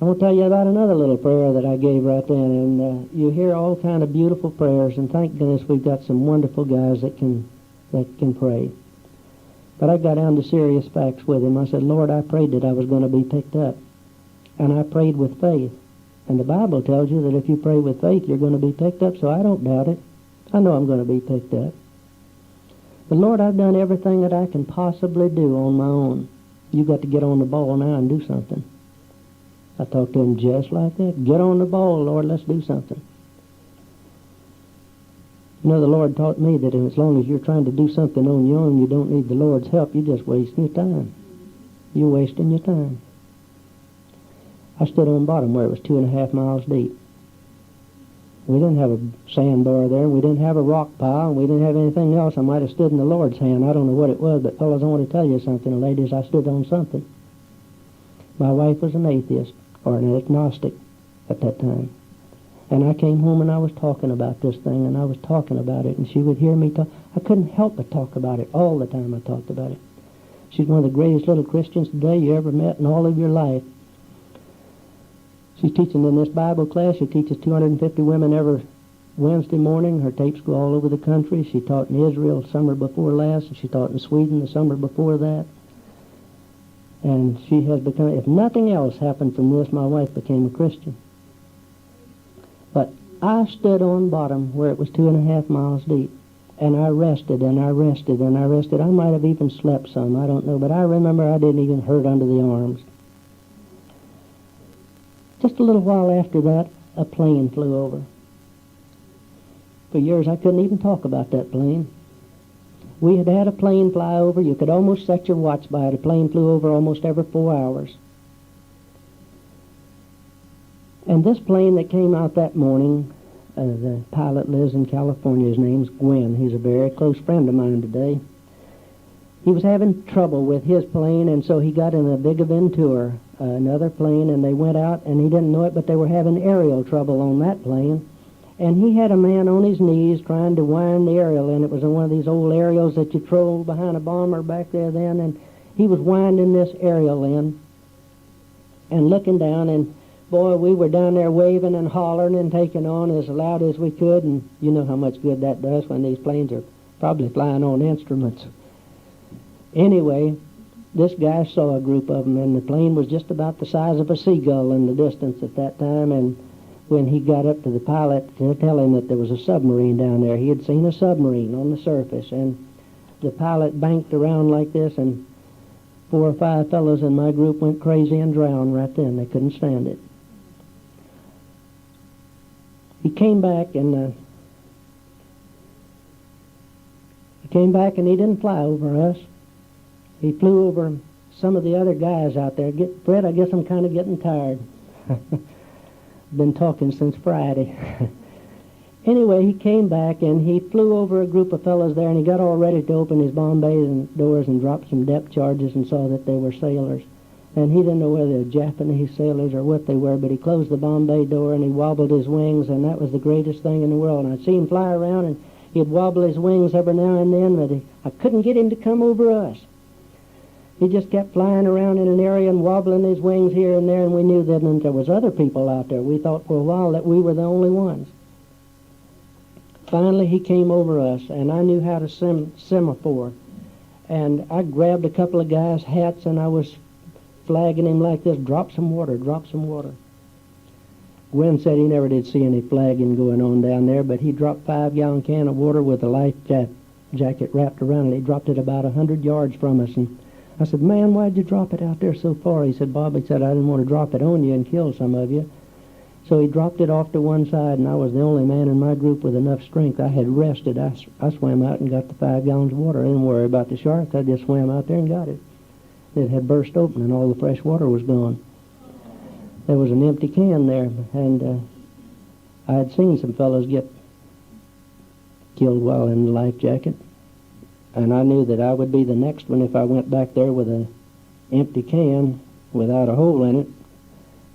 I want to tell you about another little prayer that I gave right then, and you hear all kind of beautiful prayers, and thank goodness we've got some wonderful guys that can pray. But I got down to serious facts with him. I said, "Lord, I prayed that I was going to be picked up, and I prayed with faith. And the Bible tells you that if you pray with faith, you're going to be picked up, so I don't doubt it. I know I'm going to be picked up. But Lord, I've done everything that I can possibly do on my own. You got to get on the ball now and do something." I talked to him just like that. "Get on the ball, Lord, let's do something." You know, the Lord taught me that as long as you're trying to do something on your own, you don't need the Lord's help. You're just wasting your time. You're wasting your time. I stood on bottom where it was 2.5 miles deep. We didn't have a sandbar there. We didn't have a rock pile. And we didn't have anything else. I might have stood in the Lord's hand. I don't know what it was, but fellas, I want to tell you something. Ladies, I stood on something. My wife was an atheist, or an agnostic at that time. And I came home and I was talking about this thing, and I was talking about it, and she would hear me talk. I couldn't help but talk about it all the time I talked about it. She's one of the greatest little Christians today you ever met in all of your life. She's teaching in this Bible class. She teaches 250 women every Wednesday morning. Her tapes go all over the country. She taught in Israel the summer before last, and she taught in Sweden the summer before that. And she has become, if nothing else happened from this, my wife became a Christian. But I stood on bottom where it was 2.5 miles deep, and I rested, and I rested, and I rested. I might have even slept some, I don't know, but I remember I didn't even hurt under the arms. Just a little while after that, a plane flew over. For years I couldn't even talk about that plane. We had had a plane fly over. You could almost set your watch by it. A plane flew over almost every 4 hours. And this plane that came out that morning, the pilot lives in California. His name's Gwen. He's a very close friend of mine today. He was having trouble with his plane, and so he got in a big Aventura, another plane, and they went out, and he didn't know it, but they were having aerial trouble on that plane. And he had a man on his knees trying to wind the aerial in. It was one of these old aerials that you trolled behind a bomber back there then, and he was winding this aerial in and looking down, and boy, we were down there waving and hollering and taking on as loud as we could, and you know how much good that does when these planes are probably flying on instruments. Anyway, this guy saw a group of them, and the plane was just about the size of a seagull in the distance at that time, and when he got up to the pilot to tell him that there was a submarine down there, he had seen a submarine on the surface, and the pilot banked around like this, and 4 or 5 fellows in my group went crazy and drowned right then. They couldn't stand it. He came back, and he didn't fly over us. He flew over some of the other guys out there. Fred, I guess I'm kind of getting tired. Been talking since Friday. Anyway, he came back, and he flew over a group of fellows there, and he got all ready to open his bomb bay doors and drop some depth charges, and saw that they were sailors. And he didn't know whether they were Japanese sailors or what they were, but he closed the bomb bay door, and he wobbled his wings, and that was the greatest thing in the world. And I'd see him fly around, and he'd wobble his wings every now and then, but I couldn't get him to come over us. He just kept flying around in an area and wobbling his wings here and there, and we knew that there was other people out there. We thought for a while that we were the only ones. Finally, he came over us, and I knew how to semaphore. And I grabbed a couple of guys' hats, and I was flagging him like this, drop some water, drop some water. Gwen said he never did see any flagging going on down there, but he dropped 5-gallon can of water with a life jacket wrapped around it. He dropped it about 100 yards from us, and I said, man, why'd you drop it out there so far? He said, Bob, he said, I didn't want to drop it on you and kill some of you. So he dropped it off to one side, and I was the only man in my group with enough strength. I had rested. I swam out and got the 5 gallons of water. I didn't worry about the sharks. I just swam out there and got it. It had burst open, and all the fresh water was gone. There was an empty can there, and I had seen some fellows get killed while in the life jacket. And I knew that I would be the next one if I went back there with an empty can without a hole in it.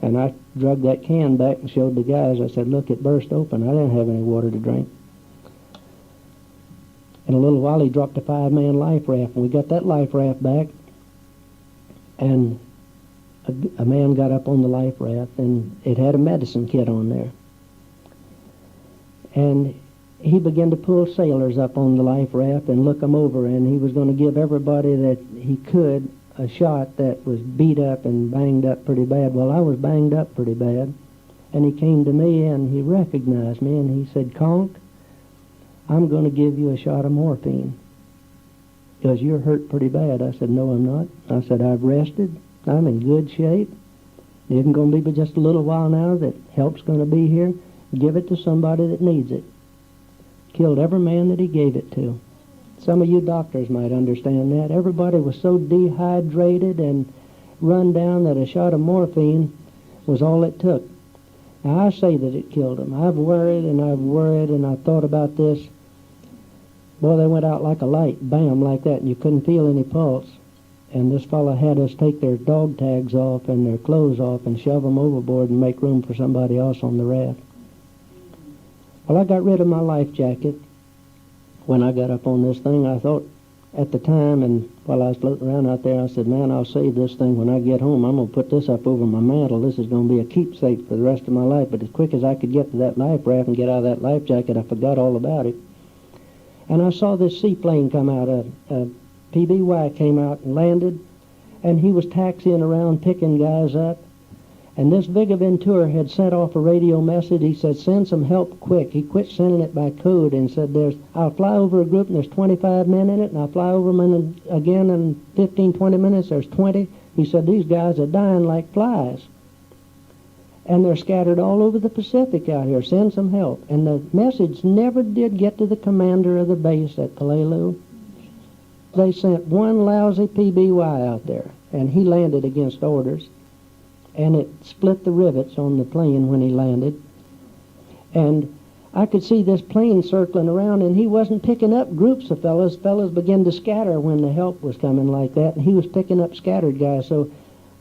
And I dragged that can back and showed the guys. I said, look, it burst open. I didn't have any water to drink. In a little while, he dropped a 5-man life raft, and we got that life raft back. And a man got up on the life raft, and it had a medicine kit on there. And he began to pull sailors up on the life raft and look them over, and he was going to give everybody that he could a shot that was beat up and banged up pretty bad. Well, I was banged up pretty bad, and he came to me, and he recognized me, and he said, Conk, I'm going to give you a shot of morphine because you're hurt pretty bad. I said, no, I'm not. I said, I've rested. I'm in good shape. It isn't going to be but just a little while now that help's going to be here. Give it to somebody that needs it. Killed every man that he gave it to. Some of you doctors might understand that. Everybody was so dehydrated and run down that a shot of morphine was all it took. Now, I say that it killed them. I've worried and I've worried and I've thought about this. Boy, they went out like a light, bam, like that, and you couldn't feel any pulse. And this fellow had us take their dog tags off and their clothes off and shove them overboard and make room for somebody else on the raft. Well, I got rid of my life jacket. When I got up on this thing, I thought at the time, and while I was floating around out there, I said, man, I'll save this thing when I get home. I'm going to put this up over my mantle. This is going to be a keepsake for the rest of my life. But as quick as I could get to that life raft and get out of that life jacket, I forgot all about it. And I saw this seaplane come out. A PBY came out and landed, and he was taxiing around picking guys up. And this Vigaventura had sent off a radio message. He said, send some help quick. He quit sending it by code and said, I'll fly over a group and there's 25 men in it, and I'll fly over them again in 15, 20 minutes, there's 20. He said, these guys are dying like flies. And they're scattered all over the Pacific out here. Send some help. And the message never did get to the commander of the base at Peleliu. They sent one lousy PBY out there, and he landed against orders. And it split the rivets on the plane when he landed. And I could see this plane circling around, and he wasn't picking up groups of fellows. Fellows began to scatter when the help was coming like that, and he was picking up scattered guys. So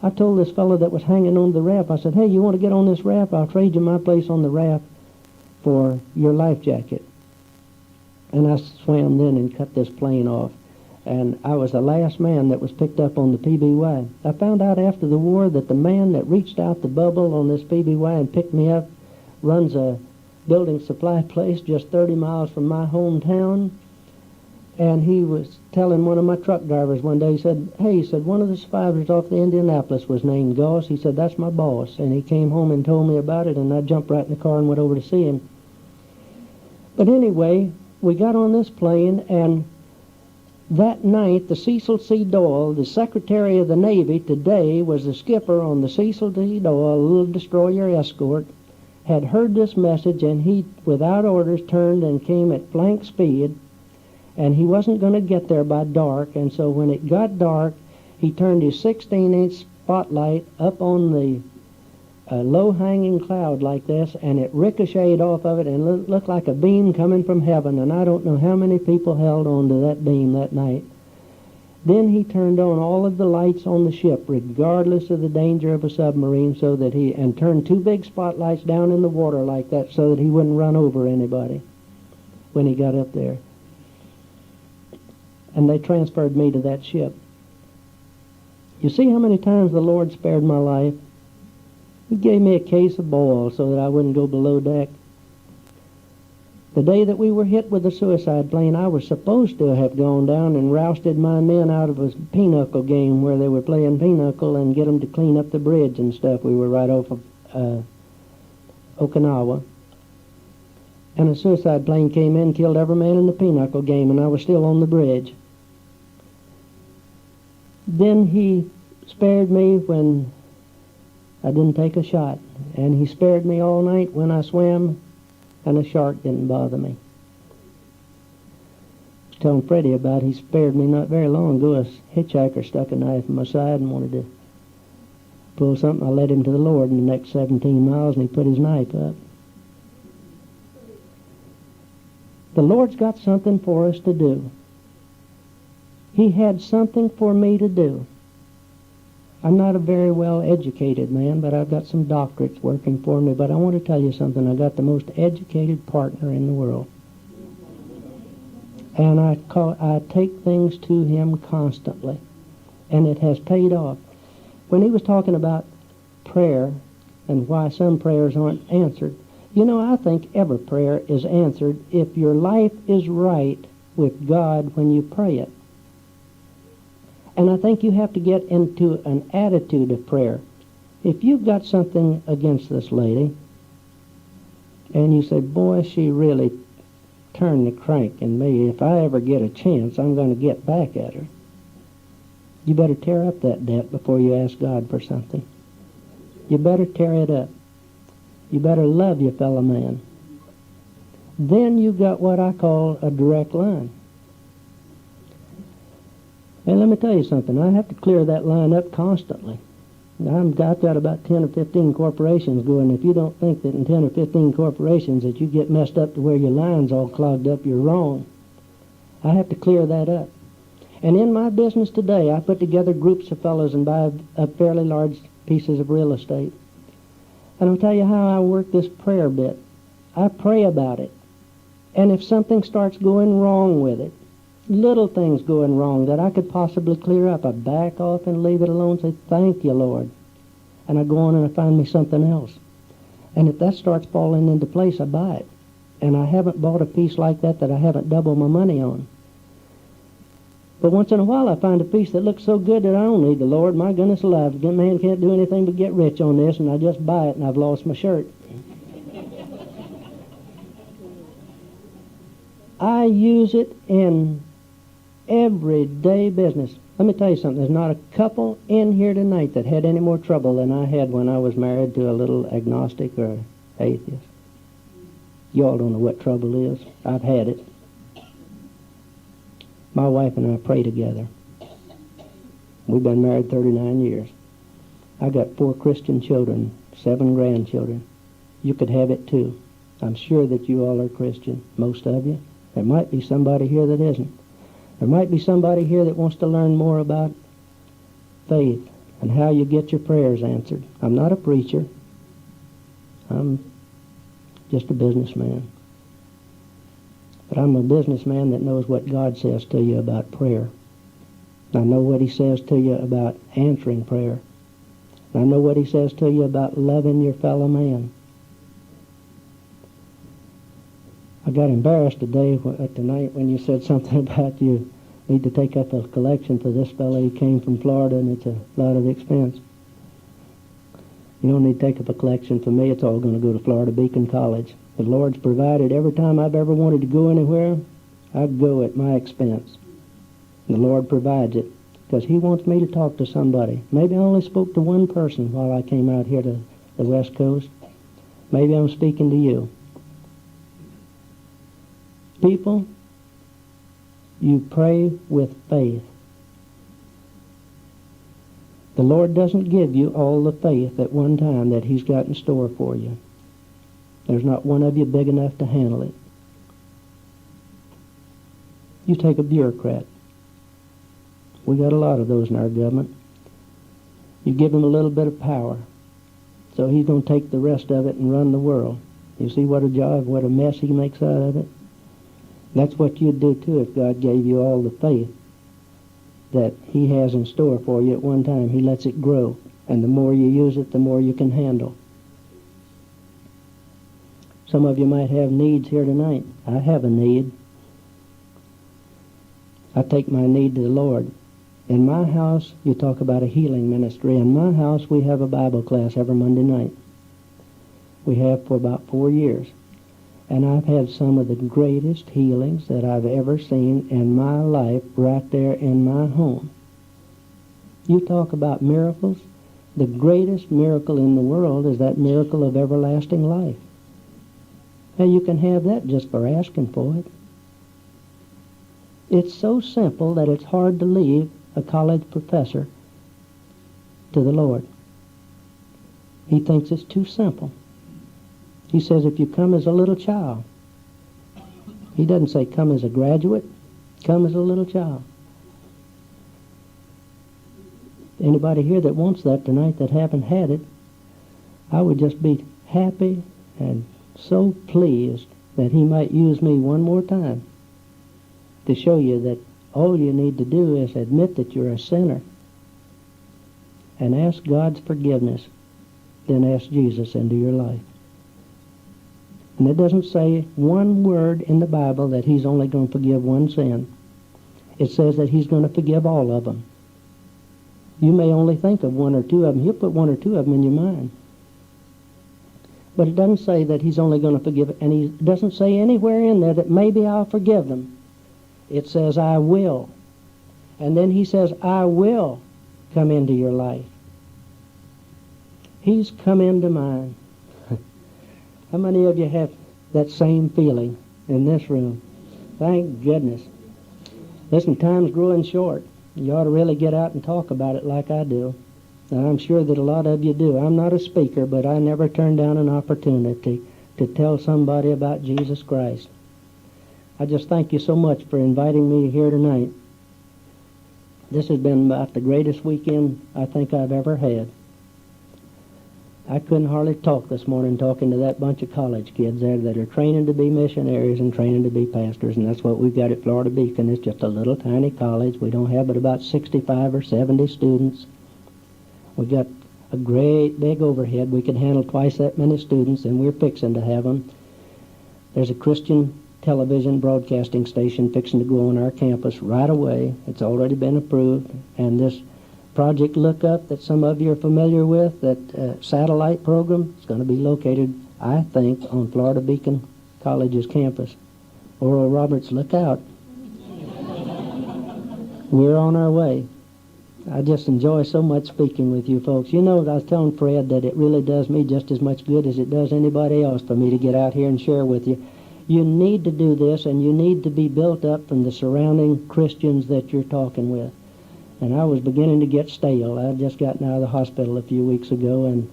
I told this fellow that was hanging on the raft, I said, hey, you want to get on this raft? I'll trade you my place on the raft for your life jacket. And I swam then and cut this plane off. And I was the last man that was picked up on the PBY. I found out after the war that the man that reached out the bubble on this PBY and picked me up runs a building supply place just 30 miles from my hometown. And he was telling one of my truck drivers one day, he said, one of the survivors off the Indianapolis was named Gause. He said, that's my boss. And he came home and told me about it, and I jumped right in the car and went over to see him. But anyway, we got on this plane, and that night, the Cecil C. Doyle, the Secretary of the Navy today, was the skipper on the Cecil C. Doyle, a little destroyer escort, had heard this message, and he, without orders, turned and came at flank speed, and he wasn't going to get there by dark, and so when it got dark, he turned his 16-inch spotlight up on the low-hanging cloud like this, and it ricocheted off of it and looked like a beam coming from heaven, and I don't know how many people held on to that beam that night. Then he turned on all of the lights on the ship, regardless of the danger of a submarine, and turned two big spotlights down in the water like that so that he wouldn't run over anybody when he got up there. And they transferred me to that ship. You see how many times the Lord spared my life? He gave me a case of boils so that I wouldn't go below deck. The day that we were hit with the suicide plane, I was supposed to have gone down and rousted my men out of a pinochle game where they were playing pinochle and get them to clean up the bridge and stuff. We were right off of Okinawa. And a suicide plane came in, killed every man in the pinochle game, and I was still on the bridge. Then he spared me when I didn't take a shot, and he spared me all night when I swam, and a shark didn't bother me. I was telling Freddie about he spared me not very long ago. A hitchhiker stuck a knife in my side and wanted to pull something. I led him to the Lord in the next 17 miles, and he put his knife up. The Lord's got something for us to do. He had something for me to do. I'm not a very well-educated man, but I've got some doctorates working for me. But I want to tell you something. I got the most educated partner in the world. And I take things to him constantly. And it has paid off. When he was talking about prayer and why some prayers aren't answered, you know, I think every prayer is answered if your life is right with God when you pray it. And I think you have to get into an attitude of prayer. If you've got something against this lady, and you say, boy, she really turned the crank in me. If I ever get a chance, I'm going to get back at her. You better tear up that debt before you ask God for something. You better tear it up. You better love your fellow man. Then you've got what I call a direct line. And let me tell you something. I have to clear that line up constantly. I've got about 10 or 15 corporations going. If you don't think that in 10 or 15 corporations that you get messed up to where your line's all clogged up, you're wrong. I have to clear that up. And in my business today, I put together groups of fellows and buy up fairly large pieces of real estate. And I'll tell you how I work this prayer bit. I pray about it. And if something starts going wrong with it, little things going wrong that I could possibly clear up, I back off and leave it alone and say, thank you, Lord. And I go on and I find me something else. And if that starts falling into place, I buy it. And I haven't bought a piece like that I haven't doubled my money on. But once in a while I find a piece that looks so good that I don't need the Lord. My goodness alive, the man can't do anything but get rich on this, and I just buy it and I've lost my shirt. I use it in everyday business. Let me tell you something. There's not a couple in here tonight that had any more trouble than I had when I was married to a little agnostic or atheist. You all don't know what trouble is. I've had it. My wife and I pray together. We've been married 39 years. I got 4 Christian children, 7 grandchildren. You could have it too. I'm sure that you all are Christian, most of you. There might be somebody here that isn't. There might be somebody here that wants to learn more about faith and how you get your prayers answered. I'm not a preacher. I'm just a businessman. But I'm a businessman that knows what God says to you about prayer. I know what He says to you about answering prayer. I know what He says to you about loving your fellow man. I got embarrassed tonight when you said something about you need to take up a collection for this fellow. He came from Florida and it's a lot of expense. You don't need to take up a collection for me. It's all going to go to Florida Beacon College. The Lord's provided every time I've ever wanted to go anywhere, I'd go at my expense. The Lord provides it because He wants me to talk to somebody. Maybe I only spoke to one person while I came out here to the West Coast. Maybe I'm speaking to you. People, you pray with faith. The Lord doesn't give you all the faith at one time that He's got in store for you. There's not one of you big enough to handle it. You take a bureaucrat. We got a lot of those in our government. You give him a little bit of power, so he's going to take the rest of it and run the world. You see what a job, what a mess he makes out of it? That's what you'd do too if God gave you all the faith that He has in store for you at one time. He lets it grow, and the more you use it, the more you can handle. Some of you might have needs here tonight. I have a need. I take my need to the Lord. In my house, you talk about a healing ministry. In my house, we have a Bible class every Monday night. We have for about 4 years. And I've had some of the greatest healings that I've ever seen in my life right there in my home. You talk about miracles. The greatest miracle in the world is that miracle of everlasting life. And you can have that just for asking for it. It's so simple that it's hard to leave a college professor to the Lord. He thinks it's too simple. He says if you come as a little child. He doesn't say come as a graduate. Come as a little child. Anybody here that wants that tonight that haven't had it, I would just be happy and so pleased that He might use me one more time to show you that all you need to do is admit that you're a sinner and ask God's forgiveness, then ask Jesus into your life. And it doesn't say one word in the Bible that He's only going to forgive one sin. It says that He's going to forgive all of them. You may only think of 1 or 2 of them. He'll put 1 or 2 of them in your mind. But it doesn't say that He's only going to forgive, and He doesn't say anywhere in there that maybe I'll forgive them. It says, I will. And then He says, I will come into your life. He's come into mine. How many of you have that same feeling in this room? Thank goodness. Listen, time's growing short. You ought to really get out and talk about it like I do. and I'm sure that a lot of you do. I'm not a speaker, but I never turn down an opportunity to tell somebody about Jesus Christ. I just thank you so much for inviting me here tonight. This has been about the greatest weekend I think I've ever had. I couldn't hardly talk this morning talking to that bunch of college kids there that are training to be missionaries and training to be pastors, and that's what we've got at Florida Beacon. It's just a little tiny college. We don't have but about 65 or 70 students. We've got a great big overhead. We could handle twice that many students, and we're fixing to have them. There's a Christian television broadcasting station fixing to go on our campus right away. It's already been approved, and this Project Lookup that some of you are familiar with, that satellite program, is going to be located, I think, on Florida Beacon College's campus. Oral Roberts, look out. We're on our way. I just enjoy so much speaking with you folks. You know, I was telling Fred that it really does me just as much good as it does anybody else for me to get out here and share with you. You need to do this, and you need to be built up from the surrounding Christians that you're talking with. And I was beginning to get stale. I had just gotten out of the hospital a few weeks ago, and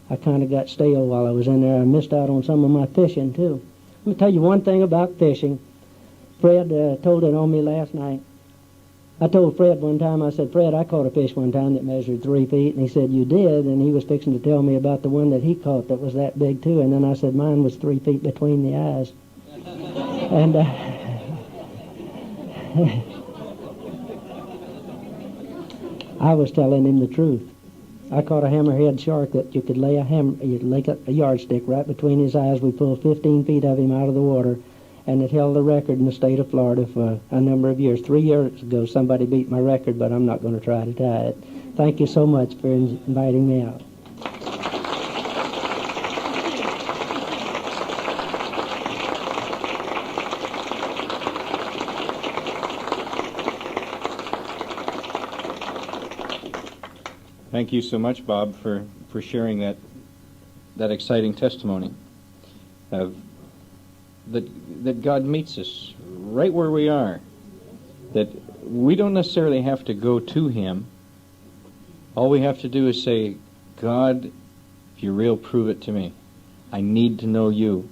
I kind of got stale while I was in there. I missed out on some of my fishing, too. Let me tell you one thing about fishing. Fred told it on me last night. I told Fred one time, I said, Fred, I caught a fish one time that measured 3 feet. And he said, you did? And he was fixing to tell me about the one that he caught that was that big, too. And then I said, mine was 3 feet between the eyes. And I was telling him the truth. I caught a hammerhead shark that you could lay a yardstick right between his eyes. We pulled 15 feet of him out of the water, and it held the record in the state of Florida for a number of years. 3 years ago, somebody beat my record, but I'm not going to try to tie it. Thank you so much for inviting me out. Thank you so much, Bob, for sharing that exciting testimony of that God meets us right where we are, that we don't necessarily have to go to Him. All we have to do is say, God, if you're real, prove it to me. I need to know you.